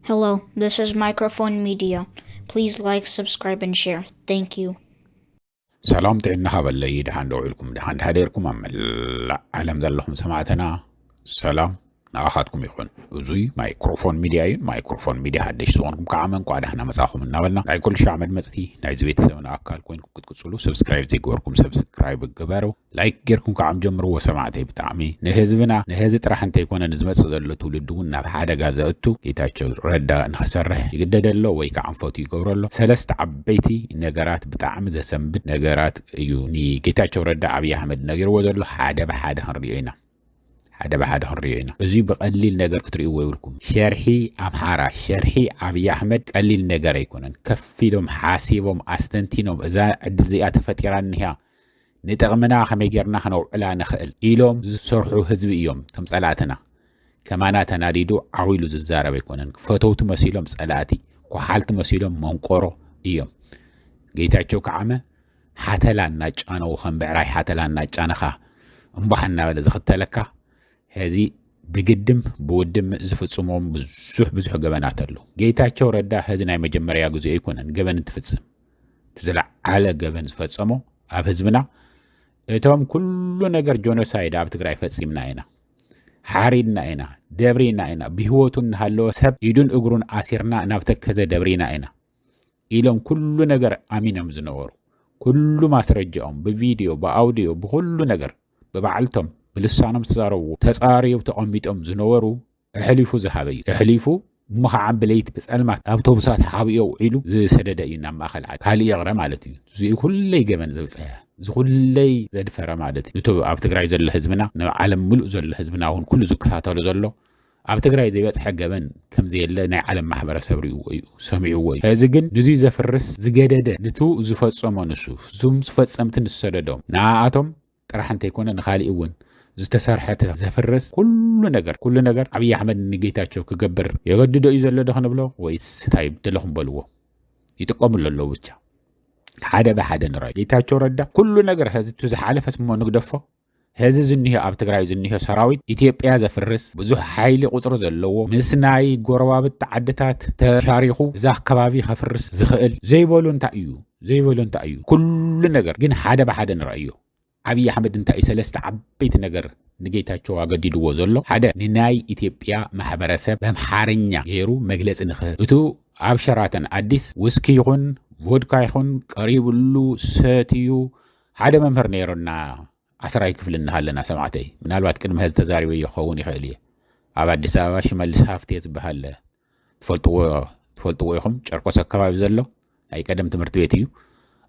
Hello, this is Microphone Media. Please like, subscribe, and share. Thank you. سلام تعنا هبلي دحان دوعلكم دحان هديركم لا علم ذلهم سمعتنا سلام ناخذكم يخون زوي مايكروفون ميديا حدش صونكم كعمن قاعد احنا مساخم نبلنا لاي كل شيء عمل مصتي نايز بيت سمنا اكل كوين كتقصلوا سبسكرايب زي غوركم سبسكرايب غبروا لايك غيركم كعم جمروا وسمعتي بتعمي نهزبنا نهز طرح انت يكون نزمت زلو تولدون ናብ ሓደ ጋዘእቱ ጌታቸው ረዳ ንኸሰርሕ ይግደደሎ ወይ ከዓ አንፎት ይገብረሎ ሰለስተ ዓበይቲ ነገራት ብጣዕሚ ዘሰንብት ነገራት እዩ ኒ ጌታቸው ረዳ አብይ አህመድ ነግርዎ ዘሎ ሓደ በሓደ ክንሪኦ ኢና ሓደ በሓደ ክንሪኦ ኢና እዚ ብቐሊል ነገር ክትሪእዎ ይብልኩም ሸርሒ አምሓራ ሸርሒ አብይ አህመድ ቀሊል ነገር ኣይኮነን ከፊሎም ሓሲቦም አስተንቲኖም እዛ ዕድል እዚኣ ተፈጢራኒያ ንጠቕምና ከመይ ጌርና ክነውዕላ ንኽእል ኢሎም ዝሰርሑ ህዝቢ እዮም ከም ጸላእትና ከማና ተናዲዱ ዓዊሉ ዝዛረብ ኣይኮነን ፈተውቱ መሲሎም ጸላእቲ ኳሓልቲ መሲሎም መንቆሮ እዮም ጌታቸው ከዓመ ሓተላ እናጫነው ከም ብዕራይ ሓተላ እናጫነኻ እምባሕ እናበለ ዝኽተለካ ሕዚ ብግድም ብውድም ዝፍጽሞም ብዙሕ ገበናት ኣለዉ ጌታቸው ረዳ ሕዚ ናይ መጀመርያ ግዜ ኣይኮነን ገበን እንትፍጽም ትዝለዓለ ገበን ዝፈጸሞ ኣብ ህዝብና እቶም ኩሉ ነገር ጆኖሳይድ ኣብ ትግራይ ፈጺምና ኢና ሓሪድና ኢና ደብሪና ኢና ብህይወቱ እናሃለወ ሰብ ኢዱን እግሩን ኣሲርና ናብ ተከዘ ደብሪና ኢና ኢሎም ኩሉ ነገር ኣሚኖም ዝነበሩ ኩሉ ማስረጃኦም ብቪድዮ ብኣውዲዮ ብኩሉ ነገር ብባዕልቶም ብልሳኖም ተዛረቡ ተጻሪው ተቐሚጦም ዝነበሩ እሕሊፉ ዝሃበ እዩ እሕሊፉ مخعم بليت بسألمات أوتوبسات حاوية وعيلو زي سدد إينا ما خلعت هالي يغرى مالتي زي كل جبن زي بسها زي كل زي فرا مالتي نتو أبتقرأي زي الحزبنا عالم ملء زي الحزبنا هون كل زكاة ولا زلوا أبتقرأي زي بس حق جبن كم زي اللي عالم محبر صبري وسمعي وي هذا جن نزي زفرس زي جدده نتو زفت سما نشوف زوم زفت سمتن السددهم نعاتهم ترى حنت يكون نخالي أون ዝተሰርሐተ ዘፈረስ ኩሉ ነገር አብይ አህመድ ንጌታቸው ክገብር የገድዶ እዩ ዘሎ ደኸነ ብሎ ወይስ እንታይ ደለኹም በልዎ ይጥቀሙለሎ ብቻ ሓደ በሓደ ንራይ ጌታቸው ረዳ ኩሉ ነገር ህዝቱ ዝሓለፈስ ሞ ንግደፎ ህዝ ዝንሄ ኣብ ትግራይ ዝንሄ ሰራዊት ኢትዮጵያ ዘፈርስ ብዙሕ ሓይሊ ቁጥር ዘለዎ ምስ ናይ ጎረባብት ዓድታት ተሻሪኹ እዛ አካባቢ ከፍርስ ዝኽእል ዘይበሉ እንታይ እዩ ኩሉ ነገር ግን ሓደ በሓደ ንራዮ አብይ አህመድ እንታይ ሰለስተ ዓበይቲ ነገር ንጌታቸው አገዲድዎ ዘሎ ሓደ ንናይ ኢትዮጵያ ማሕበረሰብ በአምሓርኛ ገይሩ መግለጽ ንኽእቱ ኣብ ሸራተን አዲስ ውስኪ ይኹን ቮድካ ይኹን ቀሪብሉ ሰትዩ ሓደ መምህር ነይሩና 10 ክፍል እናሃለና ሰማዕተይ ምናልባት ቅድመ ህዝ ተዛሪበ ይኸውን ይኽእል እየ ኣብ አዲስ አበባ ሽመልስ ሃፍቴ ዝበሃል ትፈልጥዎ ኢኹም ጨርቆስ አካባቢ ዘሎ ናይ ቀደም ትምህርት ቤት እዩ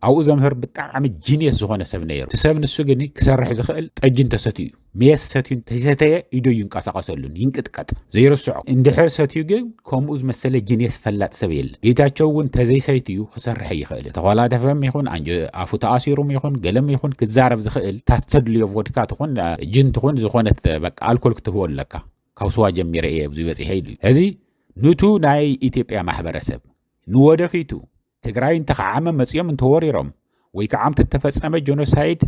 أو زمهر بتعمل جينيس زخانة سبنير تسبن السجني كسرح زخل تجين تستيو ميس ستيو تيستيا يدو ينقص قصلون ينكتكت زي رسع اندحر ستيو جن كوموز مسألة جينيس فلات سبيل يتاچون تزي سيتيو خسرح يخل تقالا تفهم يخون عنج عفو تأثيرهم يخون قلم يخون كزارب زخل تتدلي فودكات يخون جين تخون زخانة بك الكل كتبول لك كوسوا جمير ايه بزي بس يحيلو هذه نوتو ناي إثيوبيا محبرسب نودا فيتو تግራይ እንተዓመ መጽዮም እንተወሪሮም ወይ ከዓ ተፈጸመ ጆኖሳይድ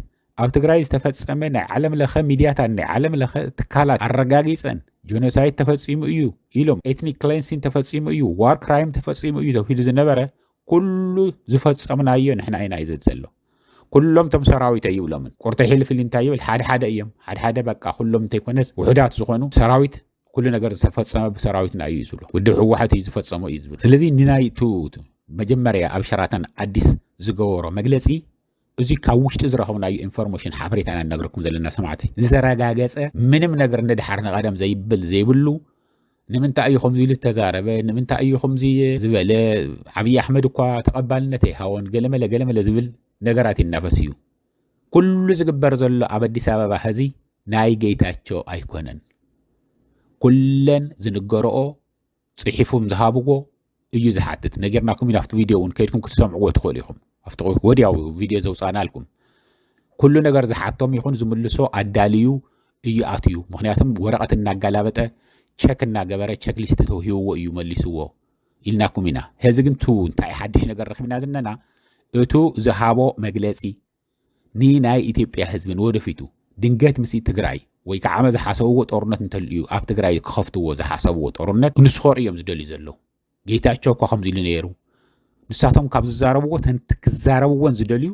ኣብ ትግራይ ዝተፈጸመ ናይ ዓለም ለኸ ሚዲያታት ናይ ዓለም ለኸ ትካላት አረጋጊጸን ጆኖሳይድ ተፈጺሙ እዩ ኢሎም ኤትኒክ ክሌንሲንግ ተፈጺሙ እዩ ዋር ክራይም ተፈጺሙ እዩ ተባሂሉ ዝነበረ ኩሉ ዝፈጸምናዮ ንሕና ኢና ይዘት ዘሎ ኩሎም ቶም ሰራዊት ይብሎም ቁርተ ሕልፍል እንታይ ይብል ሓደ እዮም ሓደ በቃ ኩሎም እንተይኮነስ ውሕዳት ዝኾኑ ሰራዊት ኩሉ ነገር ዝተፈጸመ ብሰራዊትና እዩ ዝብሎ ውድብ ህወሓት እዩ ዝፈጸመ እዩ ዝብል ስለዚ ንናይ ቱ መጀመሪያ ኣብ ሸራተን አዲስ ዝገበሮ መግለጺ እዚ ካብ ውሽጢ ዝረኸብናዮ ኢንፎርሜሽን ሓበሬታና ነግረኩም ዘለና ሰማዕተይ ዝረጋገጸ ምንም ነገር እንደድሓርና ቀደም ዘይብሉ ንምንታይ እዩ ከምዚ ኢሉ ተዛረበ ንምንታይ እዩ ከምዚ ዝበለ አብይ አህመድ እኳ ተቀባልነት ይሃውን ገለመለ ዝብል ነገራት ይናፈስ እዩ ኩሉ ዝግበር ዘሎ ኣብ አዲስ አበባ ህዚ ናይ ጌታቸው ኣይኮነን ኩለን ዝንገረኦ ጽሒፉም ዝሃብዎ እዩ ዝሓትት ነገርናኩም ኢናፍት ቪዲዮውን ከይድኩም ክትሰምዕዎ ትኽእሉ ኢኹም ኣፍቲ ወዲያው ቪድዮ ዘውፃናልኩም ኩሉ ነገር ዝሓቶም ይኹን ዝምልሶ ኣዳልዩ እዩ ኣትዩ ምክንያቱም ወረቐት እናጋላበጠ ቸክ እናገበረ ቸክ ሊስት ተውሂብዎ እዩ መሊስዎ ኢልናኩም ኢና ሕዚ ግን እንታይ ሓድሽ ነገር ረኺብና ዝነና እቱ ዝሃቦ መግለጺ ንናይ ኢትዮጵያ ህዝብን ወደፊቱ ድንገት ምስ ትግራይ ወይ ከዓ ዝሓሰብዎ ጦርነት እንተልዩ ኣብ ትግራይ ክኸፍትዎ ዝሓሰብዎ ጦርነት ንስኾር እዮም ዝደልዩ ዘለዉ ጌታቸው እኮ ከምዚ ኢሉ ነይሩ ንሳቶም ካብ ዝዛረብዎ ተንቲ ክዛረብዎን ዝደልዩ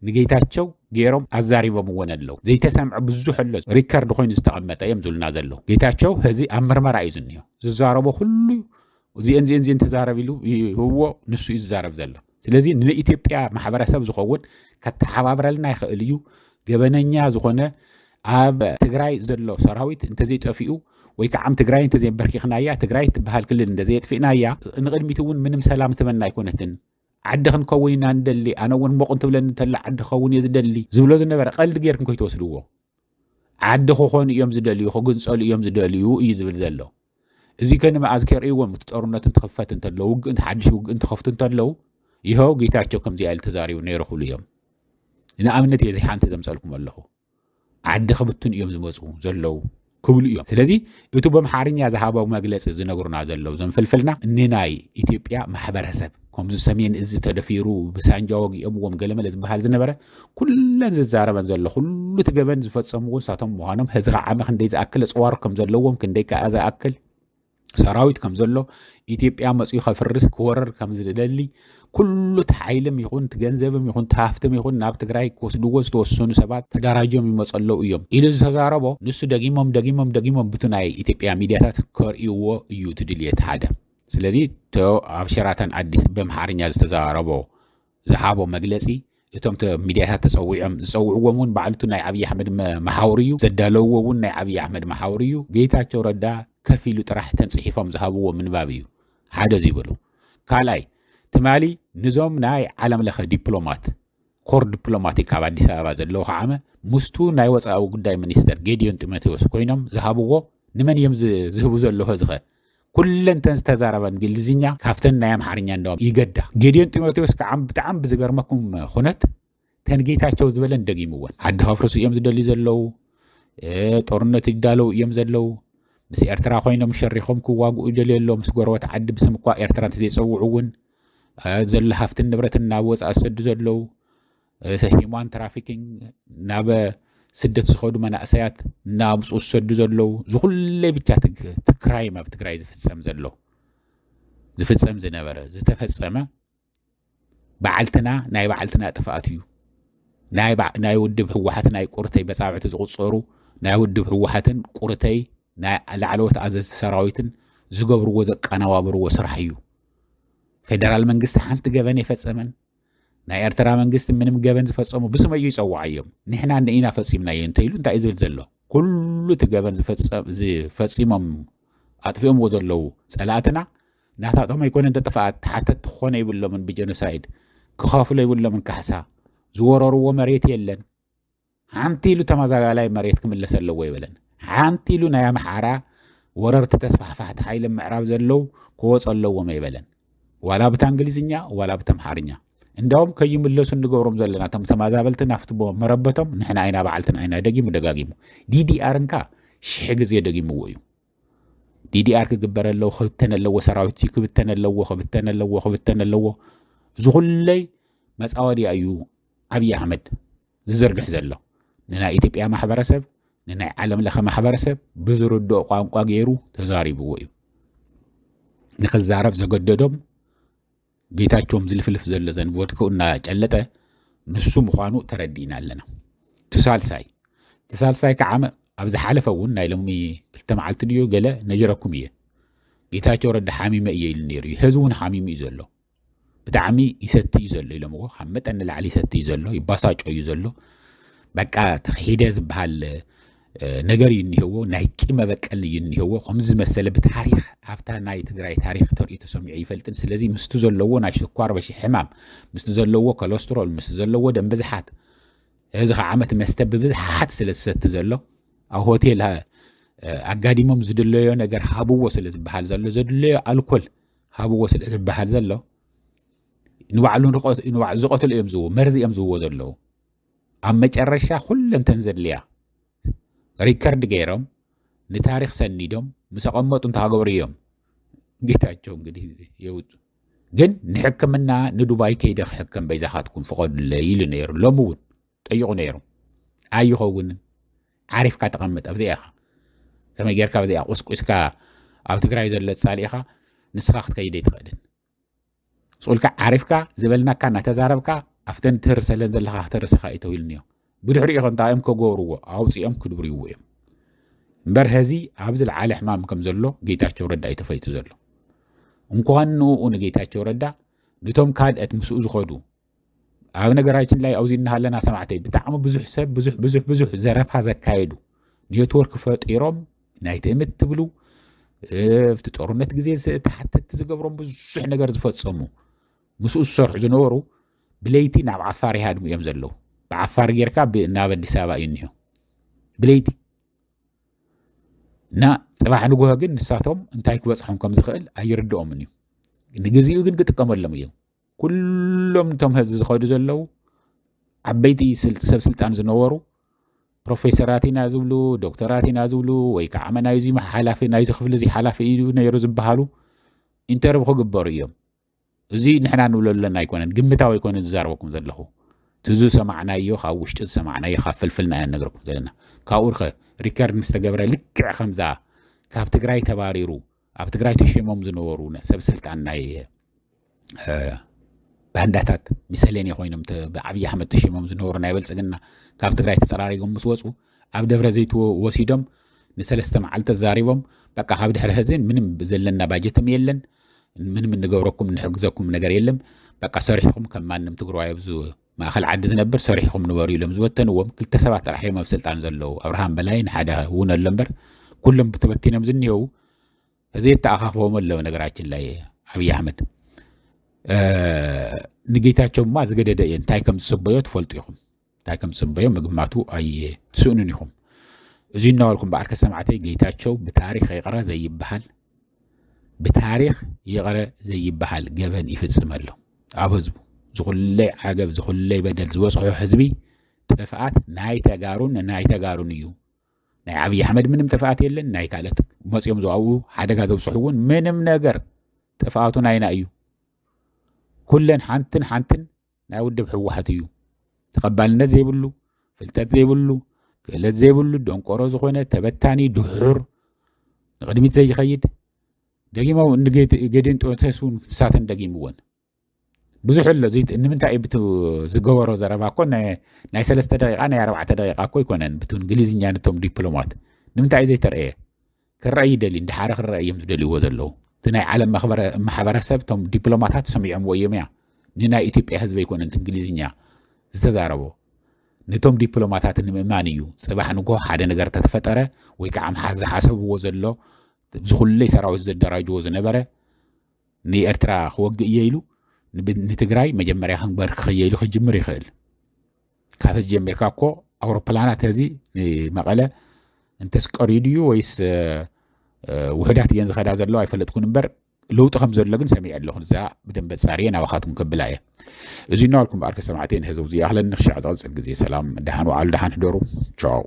ንጌታቸው ገይሮም ኣዛሪቦምዎን ኣለዉ ዘይተሰምዐ ብዙሕ ኣሎ ሪከርድ ኮይኑ ዝተቐመጠ እዮም ዝብሉና ዘለዉ ጌታቸው ሕዚ ኣብ ምርመራ እዩ ዝኒኦ ዝዛረቦ ኩሉ እዚአን ተዛረብ ኢሉ ይህዎ ንሱ እዩ ዝዛረብ ዘሎ ስለዚ ንኢትዮጵያ ማሕበረሰብ ዝኸውን ከተሓባብረልና ይኽእል እዩ ገበነኛ ዝኾነ ኣብ ትግራይ ዘሎ ሰራዊት እንተዘይጠፊኡ ወይ ከዓ ትግራይ እንተዘይበርኪኽናያ ትግራይ ትበሃል ክልል እንተዘይጥፊእናያ ንቅድሚት እውን ምንም ሰላም ትመና ኣይኮነትን ዓዲ ክንከውን ኢና ንደሊ ኣነ እውን ሞቕን ትብለኒ እንተላ ዓዲ ክኸውን እየ ዝደሊ ዝብሎ ዝነበረ ቀልዲ ጌርኩም ከይትወስድዎ ዓዲ ክኾኑ እዮም ዝደልዩ ክግንፀሉ እዮም ዝደልዩ እዩ ዝብል ዘሎ እዚ ከንመኣዝ ከርእይዎም እቲ ጦርነት እንትኽፈት እንተለዉ ውግእ ሓድሽ ውግእ እንትኸፍቱ እንተለዉ ይኸው ጌታቸው ከምዚኣ ኢሉ ተዛሪቡ ነይሩ ኩሉ እዮም ንኣብነት እየ ዘይሓንቲ ዘምፀልኩም ኣለኹ ዓዲ ክብቱን እዮም ዝመፁ ዘለዉ ክብሉ እዮም ስለዚ እቲ በምሓርኛ ዝሃበው መግለፂ ዝነግሩና ዘለዉ ዘንፈልፍልና ንናይ ኢትዮጵያ ማሕበረሰብ ከምዚ ሰሜን እዚ ተደፊሩ ብሳንጃ ወጊኦምዎም ገለመለ ዝበሃል ዝነበረ ኩለን ዝዛረበን ዘሎ ኩሉ ትገበን ዝፈፀምዎ ንሳቶም ምዃኖም ሕዚ ከዓ ክንደይ ዝኣክል ኣፅዋር ከም ዘለዎም ክንደይ ከዓ ዝኣክል ሰራዊት ከም ዘሎ ኢትዮጵያ መፅኡ ከፍርስ ክወረር ከም ዝደሊ ኩሉ ተሓይልም ይኹን ትገንዘብም ይኹን ተሃፍትም ይኹን ናብ ትግራይ ክወስድዎ ዝተወሰኑ ሰባት ተደራጅዮም ይመፀለው እዮም ኢሉ ዝተዛረቦ ንሱ ደጊሞም ብቱ ናይ ኢትዮጵያ ሚድያታት ከርእይዎ እዩ ትድልየት ሓደ ስለዚ ኣብ ሸራተን ኣዲስ በምሓርኛ ዝተዛረቦ ዝሃቦ መግለፂ እቶም ሚድያታት ተፀዊዖም ዝፀውዕዎም እውን ባዕልቱ ናይ ኣብዪ ኣሕመድ መሓውር እዩ ዘዳለውዎ እውን ናይ ኣብዪ ኣሕመድ መሓውር እዩ ጌታቸው ረዳ ከፍ ኢሉ ጥራሕ ተንፅሒፎም ዝሃብዎ ምንባብ እዩ ሓደ ዝይብሉ ካልኣይ ትማሊ ንዞም ናይ ዓለም ለኸ ዲፕሎማት ኮር ዲፕሎማቲክ ኣብ ኣዲስ ኣበባ ዘለዉ ከዓመ ምስቱ ናይ ወፃኢ ጉዳይ ሚኒስተር ጌዲዮን ጢሞቴዎስ ኮይኖም ዝሃብዎ ንመን እዮም ዝህቡ ዘለዎ ዝኸ ኩለንተን ዝተዛረበ እንግሊዝኛ ካፍተን ናይ ኣምሓርኛ እንደውም ይገዳ ጌዲዮን ጢሞቴዎስ ከዓ ብጣዕሚ ብዝገርመኩም ኩነት ተንጌታቸው ዝበለን ደጊምዎን ዓዲ ከፍርሱ እዮም ዝደልዩ ዘለዉ ጦርነት ይዳለው እዮም ዘለዉ ምስ ኤርትራ ኮይኖም ሸሪኾም ክዋግኡ ይደልዩ ኣሎ ምስ ጎረቤት ዓዲ ብስም እኳ ኤርትራ እንተዘይፀውዑ እውን ዘሎ ሃፍትን ንብረትን ናብ ወፃኢ ዝሰዱ ዘለዉ ሂማን ትራፊኪንግ ናብ ስደት ዝኸዱ መናእሰያት ናብፁ ዝሰዱ ዘለዉ ዝኩለይ ብቻ ትክራይም ኣብ ትግራይ ዝፍፀም ዝነበረ ዝተፈፀመ በዓልትና ናይ በዓልትና ጥፋኣት እዩ ናይ ውድብ ህወሓት ናይ ቁርተይ በፃብዕቲ ዝቁፀሩ ናይ ውድብ ህወሓትን ቁርተይ ናይ ላዕለዎት ኣዘዝቲ ሰራዊትን ዝገብርዎ ዘቀናባብርዎ ስራሕ እዩ ፌደራል መንግስቲ ሓንቲ ገበን የፈፀመን ናይ ኤርትራ መንግስቲ ምንም ገበን ዝፈፀሙ ብስመዩ ይፀዋዕ እዮም ንሕና ንኢና ፈፂምናዮ እንተኢሉ እንታይ ዝብል ዘሎ ኩሉ እቲ ገበን ዝፈፂሞም ኣጥፊኦምዎ ዘለዉ ፀላእትና ናታቶም ኣይኮነን ተጥፋኣት ተሓተት ክኾነ ይብሎምን ብጀኖሳይድ ክኸፍሎ ይብሎምን ካሕሳ ዝወረርዎ መሬት የለን ሓንቲ ኢሉ ተመዛጋላይ መሬት ክምለስ ኣለዎ ይበለን ሓንቲ ኢሉ ናይ ኣምሓራ ወረርቲ ተስፋሕፋሕቲ ሓይሊ ምዕራብ ዘለዉ ክወፅ ኣለዎም ኣይበለን ዋላ ብታ እንግሊዝኛ ዋላ ብታ ኣምሓርኛ እንዳውም ከይምለሱ እንገብሮም ዘለና እቶም ተመዛበልቲ ናፍቲ መረበቶም ንሕና ኣይና በዓልትና ኣይና ደጊሙ ደጋጊሙ ዲዲኣር እንካ 1000 ግዜ ደጊምዎ እዩ ዲዲኣር ክግበር ኣለዎ ክብተን ኣለዎ ሰራዊት ክብተን ኣለዎ እዚ ኩለይ መፃወድያ እዩ ኣብዪ ኣሕመድ ዝዘርግሕ ዘሎ ንናይ ኢትዮጵያ ማሕበረሰብ ንናይ ዓለም ለኸ ማሕበረሰብ ብዝርድኦ ቋንቋ ገይሩ ተዛሪብዎ እዩ ንክዛረብ ዘገደዶም ጌታቸውም ዝልፍልፍ ዘሎ ዘንብወድክኡ እናጨለጠ ንሱ ምዃኑ ተረዲእና ኣለና ትሳልሳይ ከዓመ ኣብ ዝሓለፈ እውን ናይ ሎሚ 2 መዓልቲ ድዮ ገለ ነጊረኩም እየ ጌታቸው ረዳ ሓሚመ እየ ኢሉ ነይሩ እዩ ህዝቢ እውን ሓሚሙ እዩ ዘሎ ብጣዕሚ ይሰቲ እዩ ዘሎ ኢሎምዎ ካብ መጠን ንላዕሊ ይሰቲ እዩ ዘሎ ይባሳጮ እዩ ዘሎ በቃ ተኺደ ዝበሃል ነገር እዩ እኒህዎ ናይ ቂመ በቀል እዩ እኒህዎ ከምዚ ዝመሰለ ብታሪክ ኣብታ ናይ ትግራይ ታሪክ ተርእዩ ተሰሚዑ ይፈልጥን ስለዚ ምስቱ ዘለዎ ናይ ሽኳር በሺ ሕማም ምስቱ ዘለዎ ኮሌስትሮል ምስቱ ዘለዎ ደም ብዝሓት እዚ ከዓ ዓመት መስተ ብብዝሓት ስለ ዝሰቲ ዘሎ ኣብ ሆቴል ኣጋዲሞም ዝድለዮ ነገር ሃብዎ ስለ ዝበሃል ዘሎ ዘድለዮ ኣልኮል ሃብዎ ስለ ዝበሃል ዘሎ ንባዕሉ ዝቐትሉ እዮም ዝዎ መርዚ እዮም ዝዎ ዘለዉ ኣብ መጨረሻ ኩለንተን ዘድልያ ሪከርድ ገይሮም ንታሪክ ሰኒዶም ምስ ኣቐመጡ እንተሃገበሩ እዮም ጌታቸው እንግዲህ የውፁ ግን ንሕክምና ንዱባይ ከይደ ክሕከም በይዛኻትኩም ፍቐዱለይ ኢሉ ነይሩ ሎሚ እውን ጠይቑ ነይሩ ኣይኸውንን ዓሪፍካ ተቐምጥ ኣብዚኣ ኢኻ ከመይ ጌርካ ኣብዚኣ ቁስቁስካ ኣብ ትግራይ ዘሎ ፃሊእኻ نسخة كيدي تقدن سؤالك عارفك زبلناك نتزاربك أفتن ترسل زلها ترسخ إتويلنيو بدحري إخوان تايم كجورو أو سيام كدبريو مبر هذه عبز العالي حمام كم زلو جيتاچو ردا يتفايتو زلو እንኳን ጌታቸው ረዳ ንቶም ካልአት ምስኡ ዝኸዱ ኣብ ነገራችን ላይ ኣውዚና ሃለና ሰማዕተይ ብጣዕሚ ብዙሕ ሰብ ብዙሕ ዘረፋ ዘካየዱ ኔትወርክ ፈጢሮም ናይ ትእምት ትብሉ ፍቲ ጦርነት ግዜ ተሓተት ዝገብሮም ብዙሕ ነገር ዝፈጸሙ ምስኡ ዝሰርሑ ዝነበሩ ብለይቲ ናብ ዓፋር ይሃድሙ እዮም ዘለው ብዓፋር ጌርካ ናብ ኣዲስ ኣበባ እዩ እኒሆ ብለይቲ ና ጽባሕ ንጎሆ ግን ንሳቶም እንታይ ክበጽሖም ከም ዝኽእል ኣይርድኦምን እዩ ንግዚኡ ግን ክጥቀመሎም እዮም ኩሎም ቶም ህዝቢ ዝኸዱ ዘለው ዓበይቲ ሰብ ስልጣን ዝነበሩ ፕሮፌሰራት ኢና ዝብሉ ዶክተራት ኢና ዝብሉ ወይ ከዓ ናይዚ ሓላፊ ናይዚ ክፍሊ እዚ ሓላፊ እዩ ነይሩ ዝበሃሉ ኢንተርቪው ክግበሩ እዮም እዚ ንሕና ንብሎ ዘለና ኣይኮነን ግምታዊ ኣይኮነን ዝዛረበኩም ዘለኹ ትዙ ሰማዕናዮ ካብ ውሽጢ ሰማዕናዮ ካብ ፍልፍልና ነገርኩም ዘለና ካብኡ ሪካርድ ምስተገብረ ልክዕ ከምዛ ካብ ትግራይ ተባሪሩ ኣብ ትግራይ ተሸሞም ዝነበሩ ሰብ ስልጣን ናይ ባንዳታት ሚሰሌን ኮይኖም ብዓብይ ኣሕመድ ተሸሞም ዝነበሩ ናይ በልጽግና ካብ ትግራይ ተጸራሪጎም ምስ ወጹ ኣብ ደብረ ዘይት ወሲዶም ንሰለስተ መዓልቲ ዛሪቦም በቃ ካብ ድሕሪ ህዝን ምንም ዘለና ባጀትም የለን ምንም ንገብረኩም ንሕግዘኩም ነገር የለም በቃ ሰሪሕኩም ከም ማንም ትግራይ ብዙ ማእኸል ዓዲ ዝነብር ሰሪሕኩም ንበሩ ኢሎም ዝወተንዎም ክልተ ሰባት ጥራሕዮም ኣብ ስልጣን ዘለው ኣብርሃም በላይን ሓደ እውን ኣሎ እምበር ኩሎም ብተበቲኖም ዝኒሄው እዚ ተኣኻኽቦም ኣለው ነገራችን ላይ ዓብይ ኣሕመድ ንጌታቸውማ ዝገደደ እየ እንታይ ከም ዝጽበዮ ትፈልጡ ኢኹም እንታይ ከም ዝጽበዮ ምግማቱ ኣይ ትስእኑን ኢኹም እዚ እናበልኩም በዓርከ ሰማዕተይ ጌታቸው ብታሪክ ይቕረ ዘይበሃል ብታሪክ ይቕረ ዘይበሃል ገበን ይፍጽም ኣሎ ኣብ ህዝቡ ዝኹለይ ዓገብ ዝኹለይ በደል ዝወጽሖ ህዝቢ ጥፍኣት ናይ ተጋሩን እዩ ናይ ዓብይ ኣሕመድ ምንም ጥፍኣት የለን ናይ ካልኦት መጽኦም ዝዋኡ ሓደጋ ዘብጽሑ እውን ምንም ነገር ጥፍኣቱ ናይና እዩ ኩለን ሓንትን ናይ ውድብ ሕወሓት እዩ ተቐባልነት ዘይብሉ ፍልጠት ዘይብሉ ክእለት ዘይብሉ ደንቆሮ ዝኾነ ተበታኒ ድሑር ንቅድሚት ዘይኸይድ ደጊሞው ንገድን ጦተሱን ክሳተን ደጊምዎን ብዙሕ ኣሎ እዚ ንምንታይ ብቱ ዝገበሮ ዘረባ እኮ ናይ 3 ደቂቃ ናይ 4 ደቂቃ እኮ ይኮነን ብቱ እንግሊዝኛ ነቶም ዲፕሎማት ንምንታይ ዘይተረየ ክረአይ ይደሊ እንድሓረ ክረአይ እዮም ዝደልይዎ ዘለው እቲ ናይ ዓለም ማሕበረሰብ ቶም ዲፕሎማታት ሰሚዖምዎ እዮም እያ ንናይ ኢትዮጵያ ህዝቢ ይኮነን እንግሊዝኛ ዝተዛረቦ ነቶም ዲፕሎማታት ንምእማን እዩ ጽባሕ ንጎ ሓደ ነገር ተተፈጠረ ወይ ከዓ ዝሓሰብዎ ዘሎ ዝኹለይ ሰራዊት ዘደራጅዎ ዝነበረ ንኤርትራ ክወግእ እየ ኢሉ ንትግራይ መጀመርያ ክንበርክ ክየኢሉ ክጅምር ይኽእል ካብ ጀሚርካ እኮ ኣውሮፕላናት እዚ ንመቐለ እንተስቀሪዱ እዩ ወይስ ውሕዳት እየን ዝኸዳ ዘሎ ኣይፈለጥኩን እምበር ለውጢ ከም ዘሎ ግን ሰሚዕ ኣለኹ እዛ ብደንበ ጻርየ ናባኻትኩም ከብላ እየ እዚ እናበልኩም በዓርከ ሰማዕተይ ንህዝቡ እዚ ኣህለን ንኽሻዕ ዝቕፅል ግዜ ሰላም ድሓን ዋዕሉ ድሓን ሕደሩ ቻው